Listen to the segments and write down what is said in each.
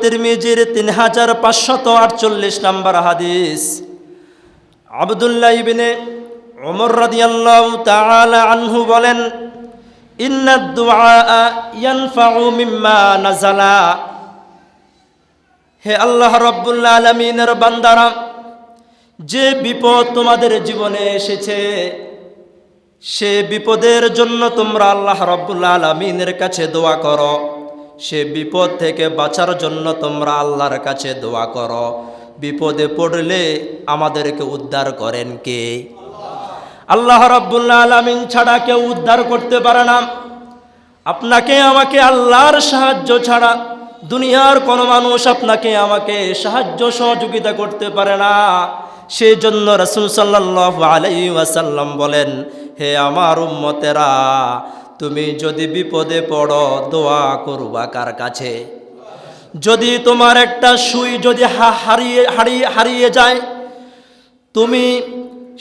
তিরমিজির 3548 নম্বর হাদিস। আব্দুল্লাহ ইবনে উমর রাদিয়াল্লাহু তাআলা আনহু বলেন, ইন্নাদ দুআ ইয়ানফাউ মিম্মা নাযালা। হে আল্লাহ রাব্বুল আলামিনের বান্দারা, যে বিপদ তোমাদের জীবনে এসেছে সে বিপদের জন্য তোমরা আল্লাহ রাব্বুল আলামিনের কাছে দোয়া করো। সে বিপদ থেকে বাঁচার জন্য তোমরা আল্লাহর কাছে দোয়া করো। বিপদে পড়লে আমাদেরকে উদ্ধার করেন কে? আল্লাহ রাব্বুল আলামিন ছাড়া কেউ উদ্ধার করতে পারে না। আপনাকে আমাকে আল্লাহর সাহায্য ছাড়া দুনিয়ার কোনো মানুষ আপনাকে আমাকে সাহায্য সহযোগিতা করতে পারে না। সেই জন্য রাসূল সাল্লাল্লাহু আলাইহি ওয়াসাল্লাম বলেন, হে আমার উম্মতেরা, তুমি যদি বিপদে পড়ো দোয়া করবা কার কাছে? যদি তোমার একটা সুই যদি হারিয়ে যায়, তুমি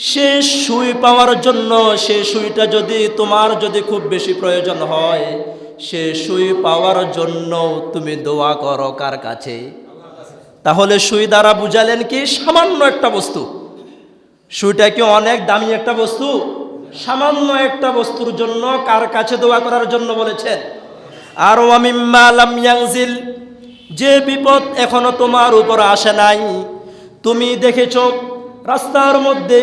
সে সুই পাওয়ার জন্য, সে সুইটা যদি তোমার যদি খুব বেশি প্রয়োজন হয়, সে সুই পাওয়ার জন্য তুমি দোয়া করো কার কাছে? তাহলে সুই দ্বারা বুঝালেন কি? সামান্য একটা বস্তু। সুইটা কি অনেক দামি একটা বস্তু? সামান্য একটা বস্তুর জন্য কার কাছে দোয়া করার জন্য বলেছেন। আর ওয়া মিম্মা লাম ইয়ানজিল, যে বিপদ এখনো তোমার উপর আসে নাই, তুমি দেখেছো রাস্তার মধ্যে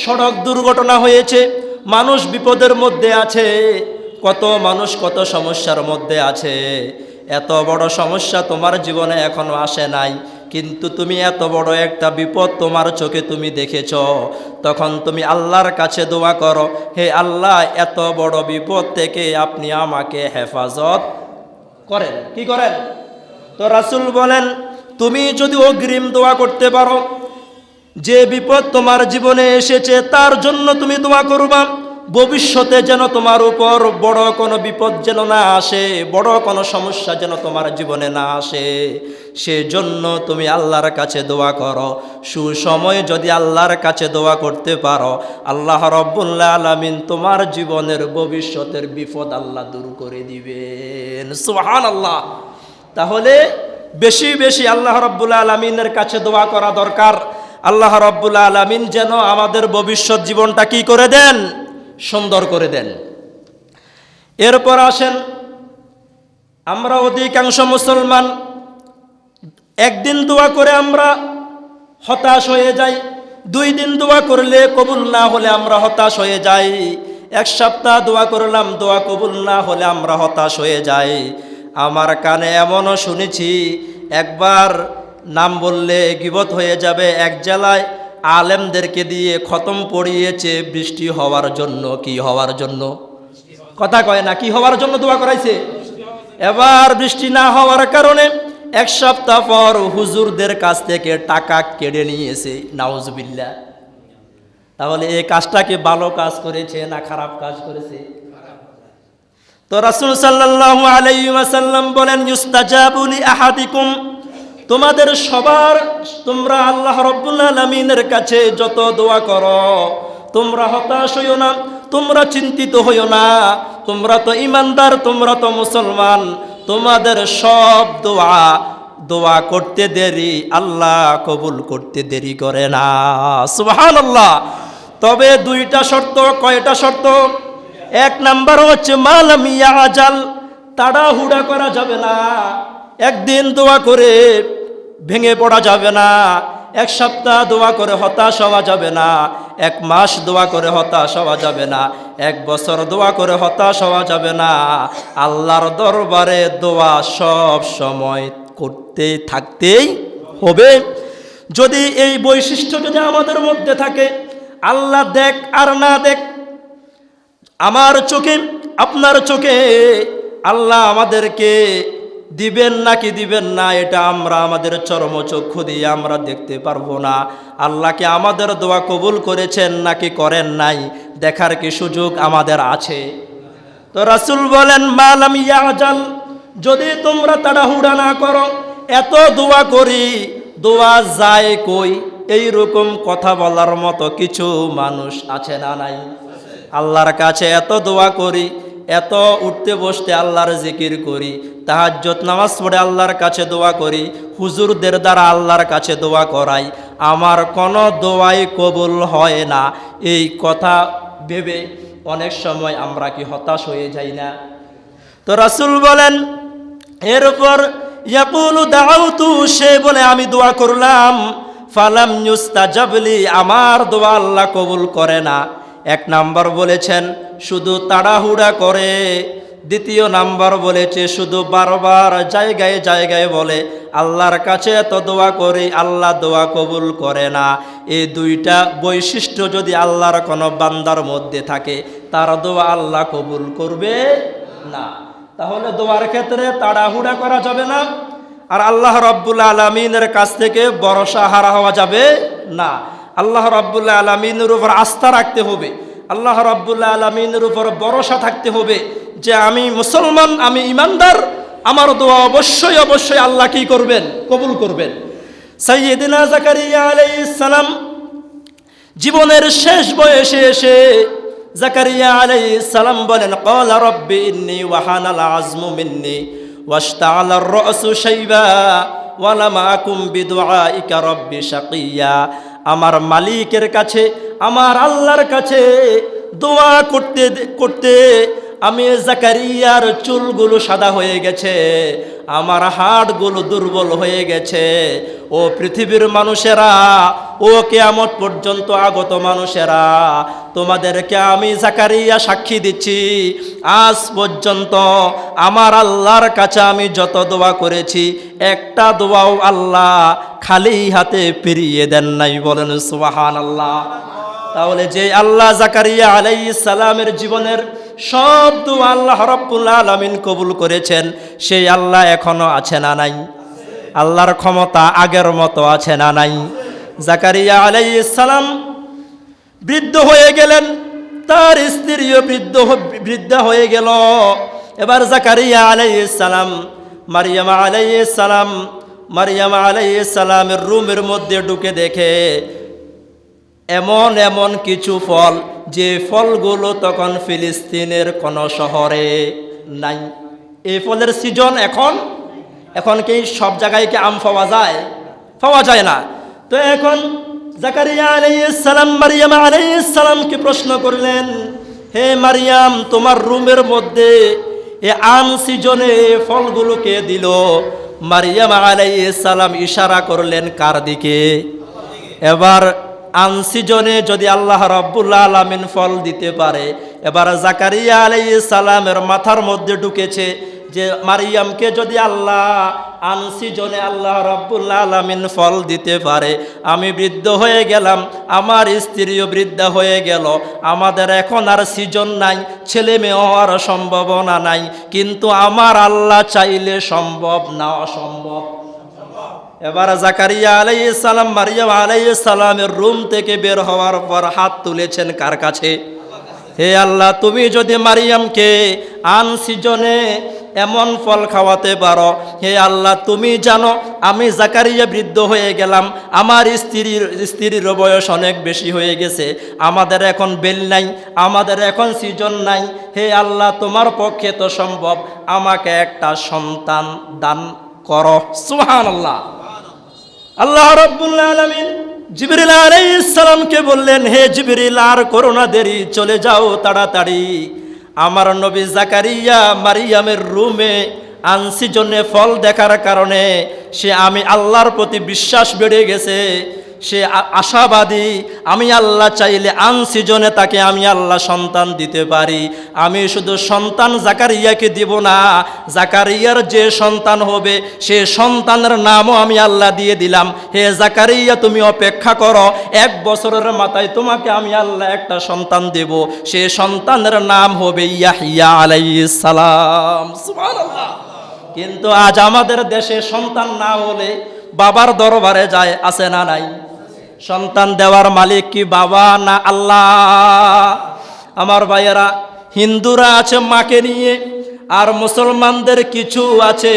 সড়ক দুর্ঘটনা হয়েছে, মানুষ বিপদের মধ্যে আছে, কত মানুষ কত সমস্যার মধ্যে আছে। এত বড় সমস্যা তোমার জীবনে এখনো আসে নাই, কিন্তু তুমি এত বড় একটা বিপদ তোমার চোখে তুমি দেখেছো, তখন তুমি আল্লাহর কাছে দোয়া করো, হে আল্লাহ, এত বড় বিপদ থেকে আপনি আমাকে হেফাজত করেন। কি করেন? তো রাসূল বলেন, তুমি যদি অগ্রিম দোয়া করতে পারো, যে বিপদ তোমার জীবনে এসেছে তার জন্য তুমি দোয়া করবা, ভবিষ্যতে যেন তোমার উপর বড় কোনো বিপদ যেন না আসে, বড় কোনো সমস্যা যেন তোমার জীবনে না আসে, সেজন্য তুমি আল্লাহর কাছে দোয়া করো। সুসময়ে যদি আল্লাহর কাছে দোয়া করতে পারো, আল্লাহ রাব্বুল আলামিন তোমার জীবনের ভবিষ্যতের বিপদ আল্লাহ দূর করে দিবেন। সুবহানাল্লাহ। তাহলে বেশি বেশি আল্লাহ রাব্বুল আলামিনের কাছে দোয়া করা দরকার। আল্লাহ রাব্বুল আলামিন যেন আমাদের ভবিষ্যৎ জীবনটা কি করে দেন? সুন্দর করে দেন। এরপর আসেন, আমরা অধিকাংশ মুসলমান একদিন দোয়া করে আমরা হতাশ হয়ে যাই, 2 দিন দোয়া করলে কবুল না হলে আমরা হতাশ হয়ে যাই, 1 সপ্তাহ দোয়া করলাম, দোয়া কবুল না হলে আমরা হতাশ হয়ে যাই। আমার কানে এমনও শুনেছি, একবার নাম বললে গীবত হয়ে যাবে, এক জেলায় আলেমদেরকে দিয়ে খতম পড়িয়েছে বৃষ্টি হওয়ার জন্য। কি হওয়ার জন্য? কথা কয় না, কি হওয়ার জন্য দোয়া করাইছে? এবার বৃষ্টি না হওয়ার কারণে 1 সপ্তাহ পর হুজুরদের কাছ থেকে টাকা কেড়ে নিয়েছে। নাউজুবিল্লাহ। তাহলে এই কাজটা কি ভালো কাজ করেছে না খারাপ কাজ করেছে? তো রাসূল সাল্লাল্লাহু আলাইহি ওয়াসাল্লাম বলেন, ইউস্তাজাবু লি আহাদিকুম, তোমাদের সবার, তোমরা আল্লাহ রাব্বুল আলামিনের কাছে যত দোয়া করো, তোমরা হতাশ হইও না, তোমরা চিন্তিত হইও না। তোমরা তো ঈমানদার, তোমরা তো মুসলমান, তোমাদের সব দোয়া করতে দেরি, আল্লাহ কবুল করতে দেরি করে না। সুবহানাল্লাহ। তবে 2টা শর্ত। কয়টা শর্ত? 1 নাম্বার হচ্ছে মালাম ইয়াজাল, তাড়াহুড়া করা যাবে না। একদিন দোয়া করে ভেঙে পড়া যাবে না, 1 সপ্তাহ দোয়া করে হতাশ হওয়া যাবে না, 1 মাস দোয়া করে হতাশ হওয়া যাবে না, 1 বছর দোয়া করে হতাশ হওয়া যাবে না। আল্লাহর দরবারে দোয়া সব সময় করতে থাকতেই হবে। যদি এই বৈশিষ্ট্য যদি আমাদের মধ্যে থাকে, আল্লাহ দেখ আর না দেখ, আমার চোখে আপনার চোখে আল্লাহ আমাদেরকে দিবেন নাকি দিবেন না, এটা আমরা আমাদের চর্মচক্ষু দিয়ে আমরা দেখতে পারবো না। আল্লাহকে আমাদের দোয়া কবুল করেছেন নাকি করেন নাই, দেখার কি সুযোগ আমাদের আছে? তো রাসূল বলেন, মালাম ইয়াজাল, যদি তোমরা তাড়াহুড়া না করো। এত দোয়া করি, দোয়া যায় কই, এইরকম কথা বলার মতো কিছু মানুষ আছে না নাই? আল্লাহর কাছে এত দোয়া করি, এত উঠতে বসতে আল্লাহর জিকির করি, তাহাজ্জুদ নামাজ পড়ে আল্লাহর কাছে দোয়া করি, হুজুরদের দ্বারা আল্লাহর কাছে দোয়া করাই, আমার কোনো দোয়াই কবুল হয় না। এই কথা ভেবে অনেক সময় আমরা কি হতাশ হয়ে যাই না? তো রাসূল বলেন, এরপর ইয়াকুলু দাউতু, সে বলে আমি দোয়া করলাম, ফালাম ইউস্তাজাবলি, আমার দোয়া আল্লাহ কবুল করে না। এক নাম্বার বলেছেন শুধু তাড়াহুড়া করে, দ্বিতীয় নাম্বার বলেছে শুধু বারবার জায়গায় জায়গায় বলে আল্লাহর কাছে এত দোয়া করি, আল্লাহ দোয়া কবুল করে না। এই দুইটা বৈশিষ্ট্য যদি আল্লাহর কোনো বান্দার মধ্যে থাকে, তার দোয়া আল্লাহ কবুল করবে না। তাহলে দোয়ার ক্ষেত্রে তাড়াহুড়া করা যাবে না, আর আল্লাহ রাব্বুল আলামিনের কাছ থেকে ভরসা হারা হওয়া যাবে না। আল্লাহ রাব্বুল আলামিনের উপর আস্থা রাখতে হবে, আল্লাহ রাব্বুল আলামিনের উপর ভরসা থাকতে হবে যে আমি মুসলমান, আমি ইমানদার, আমার দোয়া অবশ্যই অবশ্যই আল্লাহ কি করবেন? কবুল করবেন। সাইয়্যিদিনা জাকারিয়া আলাইহিস সালাম জীবনের শেষ বয়সে এসে জাকারিয়া আলাইহিস সালাম বলেন, ক্বালা রাব্বি ইন্নী ওয়াহানাল আযমু মিন্নী ওয়াশতাআলার রাসু শাইবা ওয়া লাম আকুম বিদুআইকা রাব্বি শাকিয়া। আমার মালিকের কাছে, আমার আল্লাহর কাছে দোয়া করতে করতে আমি জাকারিয়ার চুলগুলো সাদা হয়ে গেছে, আমার হাড়গুলো দুর্বল হয়ে গেছে। ও পৃথিবীর মানুষেরা, ও কিয়ামত পর্যন্ত আগত মানুষেরা, তোমাদেরকে আমি জাকারিয়া সাক্ষী দিচ্ছি, আজ পর্যন্ত আমার আল্লাহর কাছে আমি যত দোয়া করেছি, একটা দোয়াও আল্লাহ খালি হাতে ফিরিয়ে দেন নাই। বলেন সুবহানাল্লাহ। তাহলে যে আল্লাহ জাকারিয়া আলাইহিস সালামের জীবনের সব দোয়া আল্লাহ রাব্বুল আলামিন কবুল করেছেন, সেই আল্লাহ এখনো আছে না নাই? আল্লাহর ক্ষমতা আগের মতো আছে না নাই? জাকারিয়া আলাইহিস সালাম বৃদ্ধ হয়ে গেলেন, তার স্ত্রীও বৃদ্ধা হয়ে গেল। এবার জাকারিয়া আলাইহিস সালাম মারিয়াম আলাইহিস সালামের রুমের মধ্যে ঢুকে দেখে এমন এমন কিছু ফল, যে ফলগুলো তখন ফিলিস্তিনের কোন শহরে নাই। এই ফলের সিজন এখন কি সব জায়গায় কি আম পাওয়া যায়? পাওয়া যায় না। তো এখন জাকারিয়া আলাইহিস সালাম মারিয়াম আলাইহিস সালামকে প্রশ্ন করলেন, হে মারিয়াম, তোমার রুমের মধ্যে এই আম সিজনে ফলগুলো কে দিল? মারিয়াম আলাইহিস সালাম ইশারা করলেন কার দিকে? এবার আনসিজনে যদি আল্লাহ রাব্বুল আলামিন ফল দিতে পারে, এবার জাকারিয়া আলাইহিস সালামের মাথার মধ্যে ঢুকেছে যে মারিয়ামকে যদি আল্লাহ আনসিজনে আল্লাহ রাব্বুল আলামিন ফল দিতে পারে, আমি বৃদ্ধ হয়ে গেলাম, আমার স্ত্রীও বৃদ্ধা হয়ে গেল, আমাদের এখন আর সিজন নাই, ছেলে মেয়ে হওয়ার সম্ভাবনা নাই, কিন্তু আমার আল্লাহ চাইলে সম্ভব না অসম্ভব? এবার জাকারিয়া আলাইহিস সালাম মারিয়াম আলাইহিস সালামের রুম থেকে বের হওয়ার পর হাত তুলেছেন কার কাছে? হে আল্লাহ, তুমি যদি মারিয়ামকে আনসিজনে এমন ফল খাওয়াতে পারো, হে আল্লাহ তুমি জানো আমি জাকারিয়া বৃদ্ধ হয়ে গেলাম, আমার স্ত্রীর বয়স অনেক বেশি হয়ে গেছে, আমাদের এখন বেল নাই, আমাদের এখন সিজন নাই, হে আল্লাহ তোমার পক্ষে তো সম্ভব, আমাকে একটা সন্তান দান করো। সুবহানাল্লাহ। আল্লাহ রাব্বুল আলামিন জিবরিল আলাইহিস সালামকে বললেন, হে জিবরিল, আর করো না দেরি, চলে যাও তাড়াতাড়ি। আমার নবী জাকারিয়া মারিয়ামের রুমে আনসিজনে ফল দেখার কারণে সে আমি আল্লাহর প্রতি বিশ্বাস বেড়ে গেছে, সে আশাবাদী, আমি আল্লাহ চাইলে আনসিজনে তাকে আমি আল্লাহ সন্তান দিতে পারি। আমি শুধু সন্তান জাকারিয়াকে দিব না, জাকারিয়ার যে সন্তান হবে সে সন্তানের নামও আমি আল্লাহ দিয়ে দিলাম। হে জাকারিয়া, তুমি অপেক্ষা করো, 1 বছরের মাথায় তোমাকে আমি আল্লাহ একটা সন্তান দেব, সে সন্তানের নাম হবে ইয়াহইয়া আলাইহিস সালাম। সুবহানাল্লাহ। কিন্তু আজ আমাদের দেশে সন্তান না হলে বাবার দরবারে যায়, আছে না নাই? সন্তান দেওয়ার মালিক কি বাবা না আল্লাহ? আমার ভাইয়েরা, হিন্দুরা আছে মাকে নিয়ে, আর মুসলমানদের কিছু আছে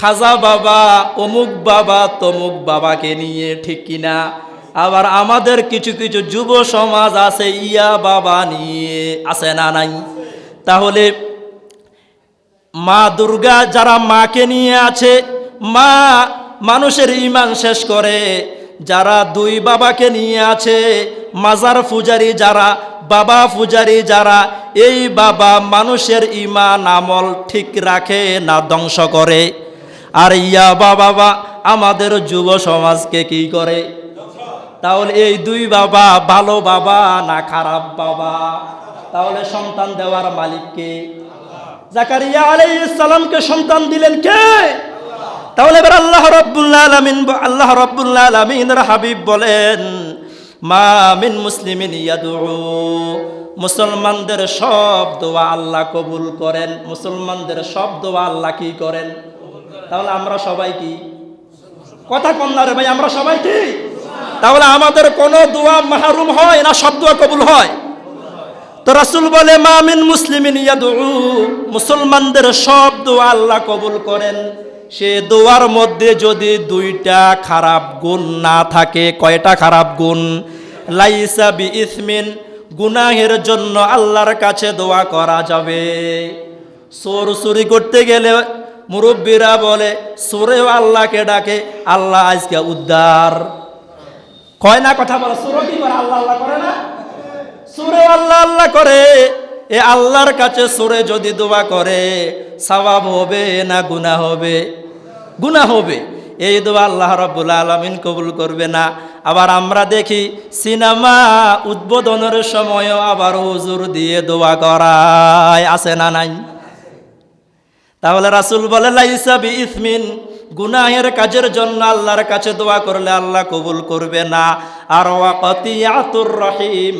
খাজা বাবা, অমুক বাবা, তমুক বাবাকে নিয়ে, ঠিক কিনা? আবার আমাদের কিছু কিছু যুব সমাজ আছে ইয়া বাবা নিয়ে, আছে না নাই? তাহলে মা দুর্গা যারা মাকে নিয়ে আছে, মা মানুষের ঈমান শেষ করে। যারা দুই বাবাকে নিয়ে আছে, মাজার পূজারি যারা, বাবা পূজারি যারা, এই বাবা মানুষের ঈমান আমল ঠিক রাখে না ধ্বংস করে? আর ইয়া বাবা আমাদের যুব সমাজকে কি করে? তাহলে এই দুই বাবা ভালো বাবা না খারাপ বাবা? তাহলে সন্তান দেওয়ার মালিক কে? জাকারিয়া আলাইহিস সালামকে সন্তান দিলেন কে? তাহলে এবার আল্লাহ রাব্বুল আলামিনের হাবিব বলেন, মা মিন মুসলিমিন ইয়াদউ, মুসলমানদের সব দোয়া আল্লাহ কবুল করেন। মুসলমানদের সব দোয়া আল্লাহ কি করেন? তাহলে আমরা সবাই কি? কথা কম না রে ভাই, আমরা সবাই কি? তাহলে আমাদের কোনো দোয়া মাহরুম হয় না সব দোয়া কবুল হয়? তো রাসূল বলে, মা মিন মুসলিমিন ইয়াদউ, মুসলমানদের সব দোয়া আল্লাহ কবুল করেন। সে দোয়ার মধ্যে যদি দুইটা খারাপ গুণ না থাকে। কয়টা খারাপ গুণ? লাইসা বি ইসমিন, গুনাহের জন্য আল্লাহর কাছে দোয়া করা যাবে। চোর চুরি করতে গেলে মুরব্বীরা বলে, চোরেও আল্লাহকে ডাকে, আল্লাহ আজকে উদ্ধার কয় না? কথা বলে, চোর কি করে? আল্লাহ আল্লাহ করে না? চোরেও আল্লাহ আল্লাহ করে। এ আল্লাহর কাছে চোরে যদি দোয়া করে, সওয়াব হবে না গুনাহ হবে? গুনাহ হবে। এই দোয়া আল্লাহ রাব্বুল আলামিন কবুল করবে না। আবার আমরা দেখি সিনেমা উদ্বোধনের সময়ও আবার হুজুর দিয়ে দোয়া করায়, আছে না নাই? তাহলে রাসূল বলে, লাইসা বি ইসমিন, গুনাহের কাজের জন্য আল্লাহর কাছে দোয়া করলে আল্লাহ কবুল করবে না। আর ওয়াকাতিয়াতুর রহিম,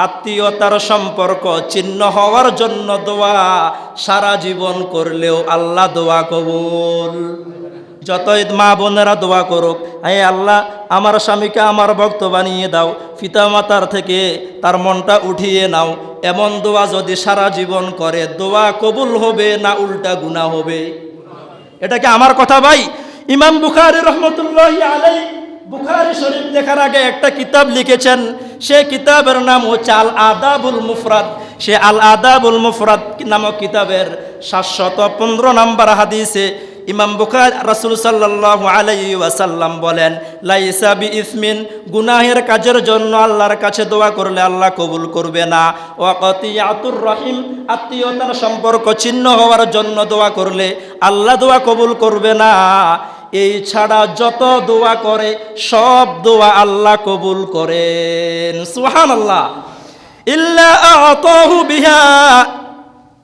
আত্মীয়তার সম্পর্ক ছিন্ন হওয়ার জন্য দোয়া সারা জীবন করলেও আল্লাহ দোয়া কবুল। যতই মা বোনেরা দোয়া করুক, হে আল্লাহ আমার স্বামীকে আমার ভক্ত বানিয়ে দাও, পিতা মাতার থেকে তার মনটা উঠিয়ে নাও, এমন দোয়া যদি সারা জীবন করে, দোয়া কবুল হবে না উল্টা গুনাহ হবে? এটা কি আমার কথা ভাই? ইমাম বুখারী রাহমাতুল্লাহি আলাইহি বুখারী শরীফ লেখার আগে একটা কিতাব লিখেছেন। সে কিতাবের নাম হচ্ছে আল আদাবুল মুফরাদ। সে আল আদাবুল মুফরাদ নামক কিতাবের 715 নম্বর হাদিসে ইমাম বুখারী রাসূল সাল্লাল্লাহু আলাইহি ওয়াসাল্লাম বলেন, লাইসা বি ইসমিন, গুনাহের কাজের জন্য আল্লাহর কাছে দোয়া করলে আল্লাহ কবুল করবে না। ওয়াকাতিয়াতুর রহিম, আত্মীয়তার সম্পর্ক ছিন্ন হওয়ার জন্য দোয়া করলে আল্লাহ দোয়া কবুল করবে না। এই ছাড়া যত দোয়া করে সব দোয়া আল্লাহ কবুল করেন। সুবহানাল্লাহ। ইল্লা আতাহু বিহা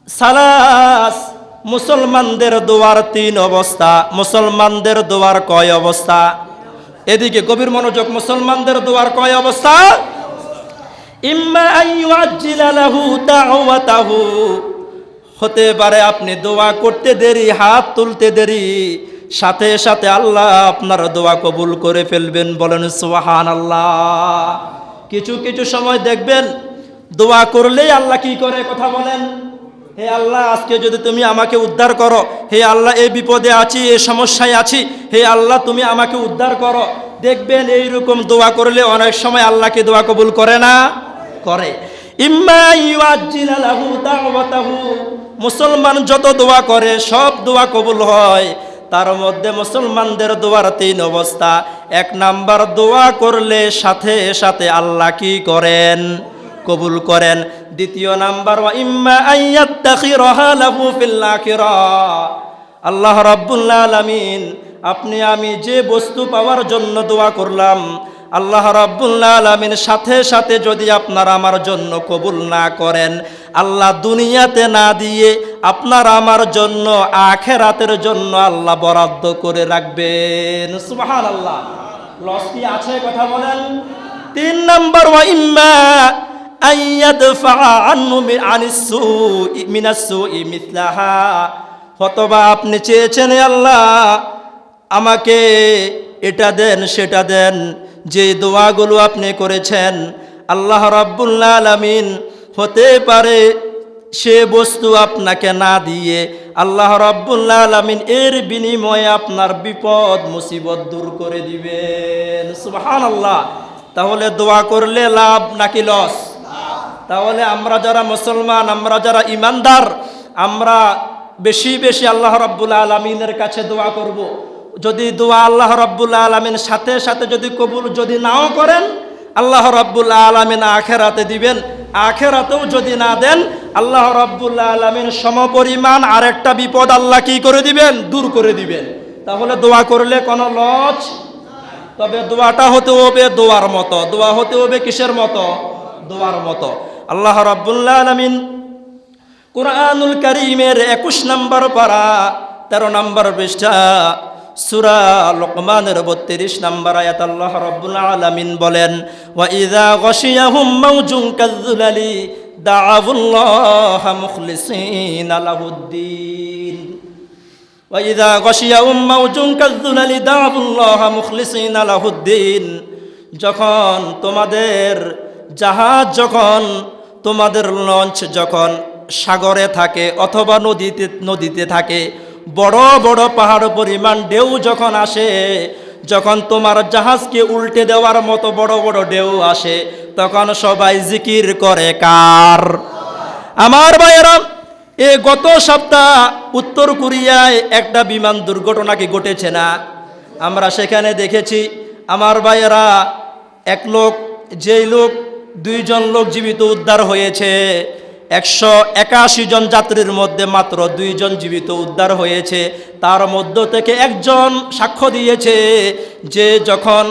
সালাস, মুসলমানদের দোয়ার 3 অবস্থা। মুসলমানদের দোয়ার কয় অবস্থা? এদিকে গভীর মনোযোগ। মুসলমানদের দোয়ার কয় অবস্থা? ইম্মা আইয়ুআজ্জিলা লাহু দাওয়াতাহু, হতে পারে আপনি দোয়া করতে দেরি, হাত তুলতে দেরি, সাথে সাথে আল্লাহ আপনার দোয়া কবুল করে ফেলবেন। বলেন সুবহানাল্লাহ। কিছু কিছু সময় দেখবেন দোয়া করলেই আল্লাহ কি করে? কথা বলেন, হে আল্লাহ আজকে যদি তুমি আমাকে উদ্ধার করো, হে আল্লাহ এই বিপদে আছি, এই সমস্যায় আছি, হে আল্লাহ তুমি আমাকে উদ্ধার করো। দেখবেন এইরকম দোয়া করলে অনেক সময় আল্লাহকে দোয়া কবুল করে না? করে। ইম্মা ইউআজ্জিলা লাহু দাওয়াতাহু, মুসলমান যত দোয়া করে সব দোয়া কবুল হয়। তার মধ্যে মুসলমানদের দোয়ার 3 অবস্থা। 1 নাম্বার, দোয়া করলে সাথে সাথে আল্লাহ কি করেন? কবুল করেন। 2 নাম্বার, ওয়া ইম্মা আইয়াত্তাখিরাহা লাহু ফিল আখিরাহ, আল্লাহ রাব্বুল আলামিন আপনি আমি যে বস্তু পাওয়ার জন্য দোয়া করলাম, আল্লাহ রাব্বুল আলামিন সাথে সাথে যদি আপনার আমার জন্য কবুল না করেন, আল্লাহ দুনিয়াতে না দিয়ে আপনার আমার জন্য আখিরাতের জন্য আল্লাহ বরাদ্দ করে রাখবেন। সুবহানাল্লাহ। লস কি আছে? কথা বলেন। 3 নাম্বার, ওয়া ইম্মা আইয়াদফা আনহু মিনাস সুই মিথলাহা, অথবা আপনি চেয়েছেন আল্লাহ আমাকে এটা দেন সেটা দেন, যে দোয়াগুলো আপনি করেছেন আল্লাহ রাব্বুল আলামিন হতে পারে সে বস্তু আপনাকে না দিয়ে আল্লাহ রাব্বুল আলামিন এর বিনিময়ে আপনার বিপদ মুসিবত দূর করে দিবেন। সুবহানাল্লাহ। তাহলে দোয়া করলে লাভ নাকি লস? তাহলে আমরা যারা মুসলমান, আমরা যারা ইমানদার, আমরা বেশি বেশি আল্লাহ রাব্বুল আলামিনের কাছে দোয়া করব। যদি দোয়া আল্লাহ রাব্বুল আলামিন সাথে সাথে যদি কবুল যদি নাও করেন, আল্লাহ রাব্বুল আলামিন আখিরাতে দিবেন। আখিরাতেও যদি না দেন, আল্লাহ রাব্বুল আলামিন সমপরিমাণ আরেকটা বিপদ আল্লাহ কি করে দিবেন? দূর করে দিবেন। তাহলে দোয়া করলে কোনো লস, তবে দোয়াটা হতে হবে দোয়ার মতো। দোয়া হতে হবে কিসের মতো? দোয়ার মতো। আল্লাহ রাব্বুল আলামিন কুরআনুল কারীমের 21 নম্বর পারা 13 নম্বর পৃষ্ঠা সূরা লুকমানের 32 নম্বর আয়াত আল্লাহ রাব্বুল আলামিন বলেন, ওয়া ইযা গাশিয়াহুম মাওজুন কাযযুলালি দাআউল্লাহা মুখলিসিনা লাহুদ্দিন। ওয়া ইযা গাশিয়াহুম মাওজুন কাযযুলালি দাআউল্লাহা মুখলিসিনা লাহুদ্দিন। যখন তোমাদের জাহাজ, যখন তোমাদের লঞ্চ যখন সাগরে থাকে অথবা নদীতে থাকে, বড় বড় পাহাড় পরিমাণ ঢেউ যখন আসে, যখন তোমার জাহাজকে উল্টে দেওয়ার মতো বড় বড় ঢেউ আসে, তখন সবাই জিকির করে কার? আমার ভাইয়েরা, গত সপ্তাহ উত্তর কোরিয়ায় একটা বিমান দুর্ঘটনা কি ঘটেছে না? আমরা সেখানে দেখেছি আমার ভাইয়েরা, যেই লোক 2 জন লোক জীবিত উদ্ধার হয়েছে। 181 জন যাত্রীর মধ্যে মাত্র 2 জন জীবিত উদ্ধার হয়েছে। তার মধ্য থেকে একজন সাক্ষ্য দিয়েছে যে যখন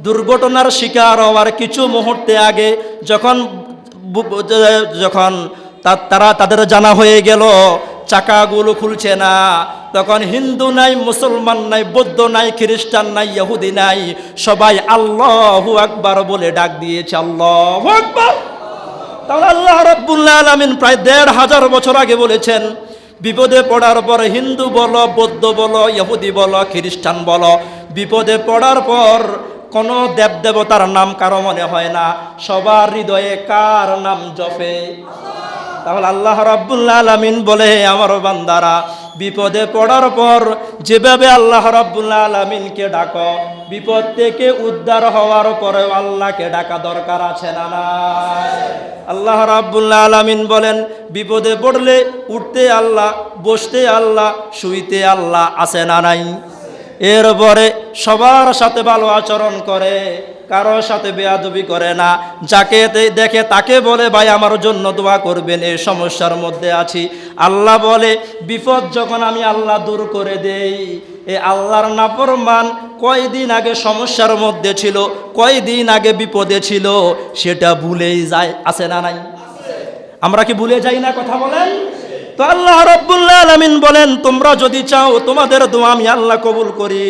দুর্ঘটনার শিকার হওয়ার কিছু মুহূর্তে আগে যখন তাদের জানা হয়ে গেল চাকাগুলো খুলছে না, তখন হিন্দু নাই, মুসলমান নাই, বৌদ্ধ নাই, খ্রিস্টান নাই, ইহুদি নাই, সবাই আল্লাহু আকবার বলে ডাক দিয়েছে, আল্লাহু আকবার। তাহলে আল্লাহ রাব্বুল আলামিন প্রায় 1500 বছর আগে বলেছেন, বিপদে পড়ার পর হিন্দু বলো, বৌদ্ধ বলো, ইহুদি বলো, খ্রিস্টান বলো, বিপদে পড়ার পর কোনো দেবদেবতার নাম কারো মনে হয় না, সবার হৃদয়ে কার নাম জপে? তাহলে আল্লাহ রাব্বুল আলামিন বলে, আমার বান্দারা বিপদে পড়ার পর যেভাবে আল্লাহ রাব্বুল আলামিনকে ডাকো, বিপদ থেকে উদ্ধার হওয়ার পরে আল্লাহকে ডাকা দরকার আছে না নাই? আল্লাহ রাব্বুল আলামিন বলেন, বিপদে পড়লে উঠতে আল্লাহ, বসতে আল্লাহ, শুইতে আল্লাহ আছে না নাই? এরপরে সবার সাথে ভালো আচরণ করে, কারোর সাথে বেয়াদবি করে না। যাকে দেখে তাকে বলে, ভাই আমার জন্য দোয়া করবেন, এই সমস্যার মধ্যে আছি। আল্লাহ বলে, বিপদ যখন আমি আল্লাহ দূর করে দেই, এই আল্লাহর নাফরমান কয়দিন আগে সমস্যার মধ্যে ছিল, কয়দিন আগে বিপদে ছিল, সেটা ভুলেই যায়, আছে না নাই? আমরা কি ভুলে যাই না? কথা বলেন তো। আল্লাহ রাব্বুল আলামিন বলেন, তোমরা যদি চাও তোমাদের দোয়া আমি আল্লাহ কবুল করি।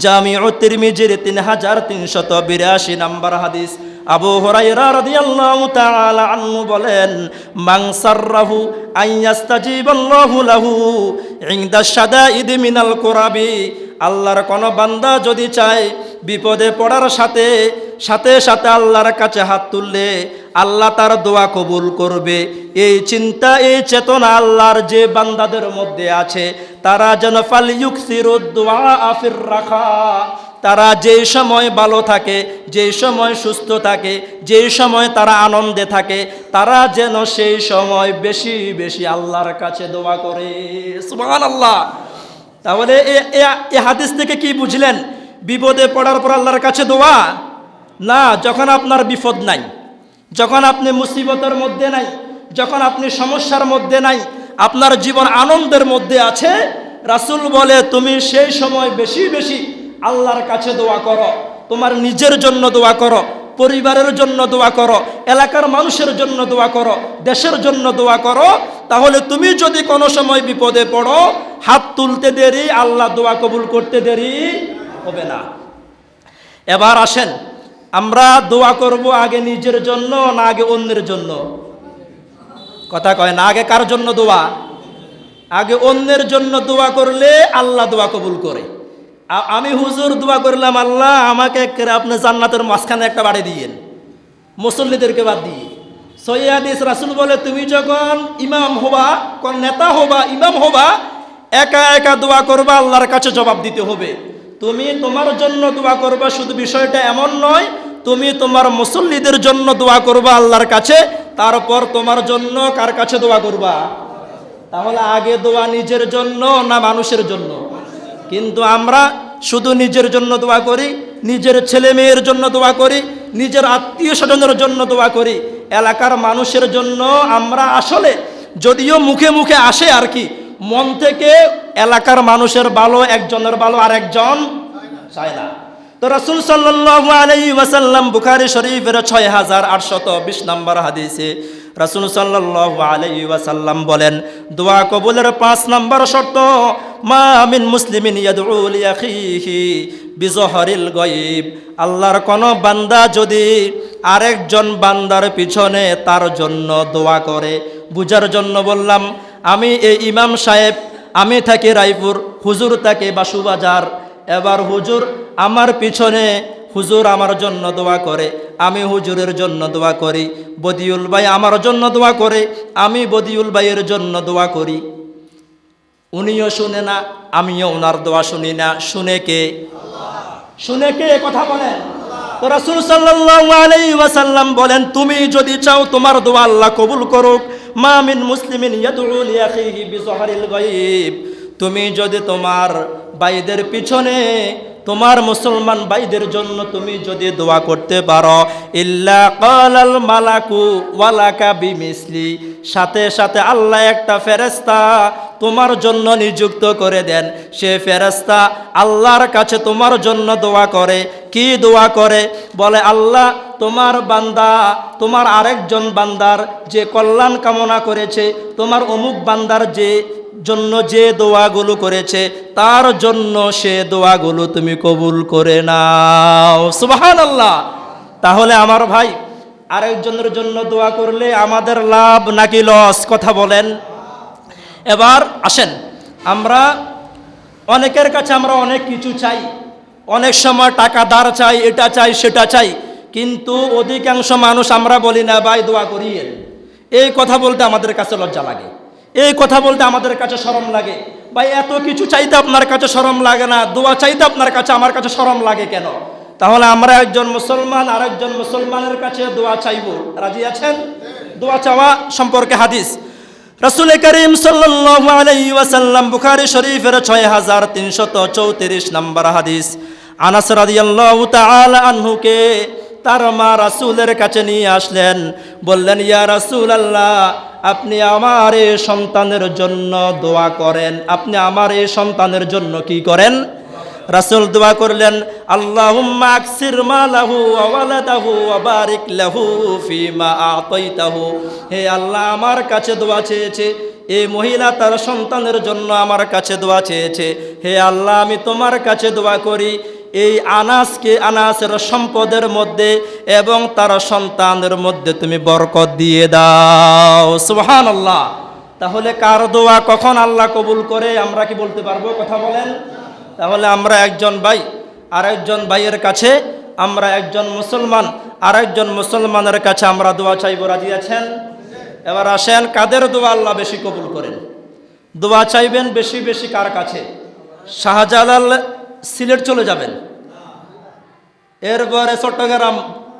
জামিউত তিরমিজির 3382 নম্বর হাদিস, আবু হুরায়রা রাদিয়াল্লাহু তাআলা আনহু বলেন, মান সাররাহু আইয়াস্তাজিবাল্লাহু লাহু ইনদা শাদাইদ মিনাল কুরাবি। আল্লাহর কোন বান্দা যদি চায় বিপদে পড়ার সাথে সাথে আল্লাহর কাছে হাত তুললে আল্লাহ তার দোয়া কবুল করবে, এই চিন্তা, এই চেতনা আল্লাহর যে বান্দাদের মধ্যে আছে, তারা যেন ফালইউকসিরুদ দুআ ফির রাখা, তারা যেই সময় ভালো থাকে, যেই সময় সুস্থ থাকে, যেই সময় তারা আনন্দে থাকে, তারা যেন সেই সময় বেশি বেশি আল্লাহর কাছে দোয়া করে। সুবহানাল্লাহ। তাহলে এই হাদিস থেকে কি বুঝলেন? বিপদে পড়ার পর আল্লাহর কাছে দোয়া না, যখন আপনার বিপদ নাই, যখন আপনি মুসিবতের মধ্যে নাই, যখন আপনি সমস্যার মধ্যে নাই, আপনার জীবন আনন্দের মধ্যে আছে, রাসূল বলে তুমি সেই সময় বেশি বেশি আল্লাহর কাছে দোয়া করো। তোমার নিজের জন্য দোয়া করো, পরিবারের জন্য দোয়া করো, এলাকার মানুষের জন্য দোয়া করো, দেশের জন্য দোয়া করো। তাহলে তুমি যদি কোনো সময় বিপদে পড়ো, হাত তুলতে দেরি, আল্লাহ দোয়া কবুল করতে দেরি হবে না। এবার আসেন, আমরা দোয়া করব আগে নিজের জন্য না আগে অন্যের জন্য? কথা কয় না। আগে কার জন্য দোয়া? আগে অন্যের জন্য দোয়া করলে আল্লাহ দোয়া কবুল করে। আমি হুজুর দোয়া করলাম, আল্লাহ আমাকে আপনি জান্নাতের মাঝখানে একটা বাড়ি দিয়েন, মুসল্লিদেরকে বাদ দিয়ে। সহিহ হাদিস, রাসূল বলে তুমি যখন ইমাম হবা, কোন নেতা হবা, ইমাম হবা, একা একা দোয়া করবা, আল্লাহর কাছে জবাব দিতে হবে। তুমি তোমার জন্য দোয়া করবা, শুধু বিষয়টা এমন নয়, তুমি তোমার মুসল্লিদের জন্য দোয়া করবা আল্লাহর কাছে, তারপর তোমার জন্য কার কাছে দোয়া করবা? তাহলে আগে দোয়া নিজের জন্য না মানুষের জন্য? কিন্তু আমরা শুধু নিজের জন্য দোয়া করি, নিজের ছেলে মেয়ের জন্য দোয়া করি, নিজের আত্মীয় স্বজনের জন্য দোয়া করি। এলাকার মানুষের জন্য আমরা আসলে যদিও মুখে মুখে আসে আর কি, মন থেকে এলাকার মানুষের ভালো, একজনের ভালো আর একজন চায় না। তো রাসূল সাল্লাল্লাহু আলাইহি ওয়াসাল্লাম বুখারী শরীফের 6820 নম্বর হাদিসে রাসূল সাল্লাল্লাহু আলাইহি ওয়াসাল্লাম বলেন, দোয়া কবুলের 5 নম্বর শর্ত, মা মিন মুসলিমিন ইয়াদউ লিআখিহি বিজহরিল গায়ব। আল্লাহর কোন বান্দা যদি আরেকজন বান্দার পিছনে তার জন্য দোয়া করে, বুঝার জন্য বললাম, আমি এই ইমাম সাহেব, আমি থাকি রায়পুর, হুজুর থাকে বাসুবাজার, এবার হুজুর আমার পিছনে হুজুর আমার জন্য দোয়া করে, আমি হুজুরের জন্য দোয়া করি, বদিউল ভাই আমার জন্য দোয়া করে, আমি বদিউল ভাইয়ের জন্য দোয়া করি। উনিও শুনে না, আমিও ওনার দোয়া শুনি না, শুনে কে? শুনে কে? কথা বলেন। তো রাসূল সাল্লাল্লাহু আলাইহি ওয়াসাল্লাম বলেন, তুমি যদি চাও তোমার দোয়া আল্লাহ কবুল করুক, মা মিন মুসলিমিন ইয়াদউ লিআখিহি বিজহরিল গায়ব, তুমি যদি তোমার ভাইদের পিছনে, তোমার মুসলমান ভাইদের জন্য তুমি যদি দোয়া করতে পারো, ইল্লা ক্বালাল মালাকু ওয়ালাকা বিমিসলি, সাথে সাথে আল্লাহ একটা ফেরেশতা তোমার জন্য নিযুক্ত করে দেন। সে ফেরেশতা আল্লাহর কাছে তোমার জন্য দোয়া করে। কি দোয়া করে? বলে, আল্লাহ তোমার বান্দা, তোমার আরেকজন বান্দার যে কল্যাণ কামনা করেছে, তোমার অমুক বান্দার জন্য যে দোয়াগুলো করেছে, তার জন্য সে দোয়াগুলো তুমি কবুল করে নাও। সুবহানাল্লাহ। তাহলে আমার ভাই, আরেকজনের জন্য দোয়া করলে আমাদের লাভ নাকি লস? কথা বলেন। এবার আসেন, আমরা অনেকের কাছে আমরা অনেক কিছু চাই, অনেক সময় টাকা ধার চাই, এটা চাই সেটা চাই, কিন্তু অধিকাংশ মানুষ আমরা বলি না, ভাই দোয়া করিয়েন। এই কথা বলতে আমাদের কাছে লজ্জা লাগে, এই কথা বলতে আমাদের কাছে শরম লাগে। ভাই এত কিছু চাইতে আপনার কাছে শরম লাগে না, দোয়া চাইতে আপনার কাছে আমার কাছে শরম লাগে কেন? তাহলে আমরা একজন মুসলমান আরেকজন মুসলমানের কাছে দোয়া চাইব, রাজি আছেন? দোয়া চাওয়া সম্পর্কে হাদিস, রাসূল করিম সাল্লাল্লাহু আলাইহি ওয়াসাল্লাম বুখারী শরীফের 6334 নম্বর হাদিস, আনাস রাদিয়াল্লাহু তাআলা আনহুকে তার মা রাসূলের কাছে নিয়ে আসলেন, বললেন, ইয়া রাসূলুল্লাহ, আপনি আমার এই সন্তানের জন্য দোয়া করেন। আপনি আমার এই সন্তানের জন্য কি করেন? রাসূল দোয়া করলেন, আল্লাহুম্মা আকসির মালাহু ওয়া ওয়ালাদাহু ওয়া বারিক লাহু ফিমা আতাইতাহু। হে আল্লাহ, আমার কাছে দোয়া চেয়েছে, এই মহিলা তার সন্তানের জন্য আমার কাছে দোয়া চেয়েছে। হে আল্লাহ, আমি তোমার কাছে দোয়া করি, এই আনাসকে, আনাসের সম্পদের মধ্যে এবং তার সন্তানের মধ্যে তুমি বরকত দিয়ে দাও। সুবহানাল্লাহ। তাহলে কার দোয়া কখন আল্লাহ কবুল করে আমরা কি বলতে পারবো? কথা বলেন। তাহলে আমরা একজন ভাই আরেকজন ভাইয়ের কাছে, আমরা একজন মুসলমান আরেকজন মুসলমানের কাছে আমরা দোয়া চাইব, রাজি আছেন? এবার আসেন, কাদের দোয়া আল্লাহ বেশি কবুল করেন? দোয়া চাইবেন বেশি বেশি কার কাছে? শাহজালাল সিলেট চলে যাবেন, এরপরে চট্টগ্রাম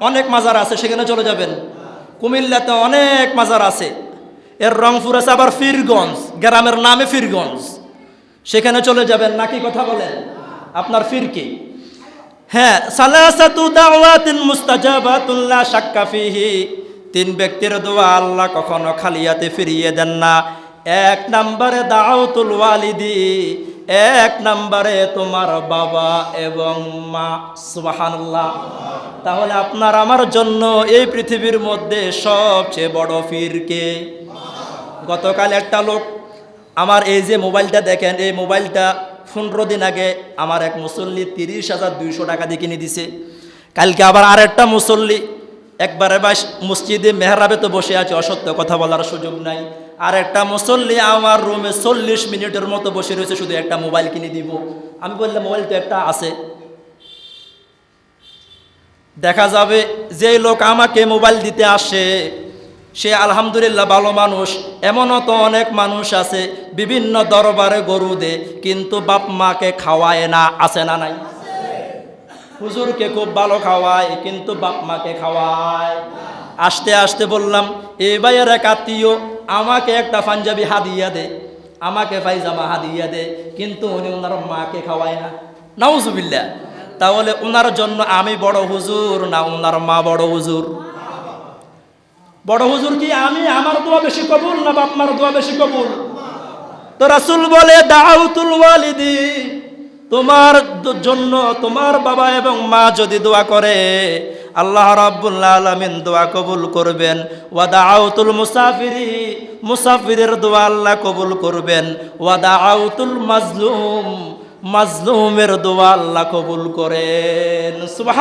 অনেক মাজার আছে সেখানে চলে যাবেন, কুমিল্লাতে অনেক মাজার আছে, এর রংপুর আছে, আবার ফিরগঞ্জ, গ্রামের নামে ফিরগঞ্জ, সেখানে চলে যাবেন নাকি? কথা বলেন, আপনার ফির কি? হ্যাঁ, সালাসাতু দাওয়াতিন মুস্তাজাবাতুন লা শাক্কা ফিহি, 3 ব্যক্তির দোয়া আল্লাহ কখনো খালিয়াতে ফিরিয়ে দেন না। 1 নম্বরে দাওয়াতুল ওয়ালিদি, 1 নম্বরে তোমার বাবা এবং মা। সুবহানাল্লাহ। তাহলে আপনার আমার জন্য এই পৃথিবীর মধ্যে সবচেয়ে বড় ফির কে? গতকাল একটা লোক, আমার এই যে মোবাইলটা দেখেন, এই মোবাইলটা 15 দিন আগে আমার এক মুসল্লি 30,200 টাকা দিয়ে কিনে দিছে। কালকে আবার আরেকটা মুসল্লি, একবারে মসজিদে মেহরাবে তো বসে আছে, অসত্য কথা বলার সুযোগ নাই, আর একটা মুসল্লি আমার রুমে 40 মিনিটের মতো বসে রয়েছে, শুধু একটা মোবাইল কিনে দিব। আমি বললাম, মোবাইল তো একটা আছে। দেখা যাবে যে লোক আমাকে মোবাইল দিতে আসে সে আলহামদুলিল্লাহ ভালো মানুষ। এমনও তো অনেক মানুষ আছে বিভিন্ন দরবারে গরু দে, কিন্তু বাপ মাকে খাওয়ায় না, আছে না নাই? হুজুরকে খুব ভালো খাওয়ায় কিন্তু বাপ মাকে খাওয়ায়। আসতে আসতে বললাম, এই ভাইয়ের এক আত্মীয় আমাকে একটা পাঞ্জাবি হাদিয়া দে, আমাকে পায়জামা হাদিয়া দে, কিন্তু উনি ওনার মাকে খাওয়ায় না। নাউজুবিল্লাহ। তাহলে ওনার জন্য আমি বড় হুজুর না ওনার মা বড় হুজুর? বড় হুজুর কি আমি, আমার দোয়া বেশি কবুল না বাপ মার দোয়া বেশি কবুল? তো রাসূল বলে দাউতুল ওয়ালিদি, তোমার জন্য তোমার বাবা এবং মা যদি দোয়া করে আল্লাহ রাব্বুল আলামিন দোয়া কবুল করবেন। ওয়া দাউতুল মুসাফিরি, মুসাফিরের দোয়া আল্লাহ কবুল করবেন। ওয়া দাউতুল মাজলুম, মাজলুমের দোয়া আল্লাহ কবুল করেন। সুবহান।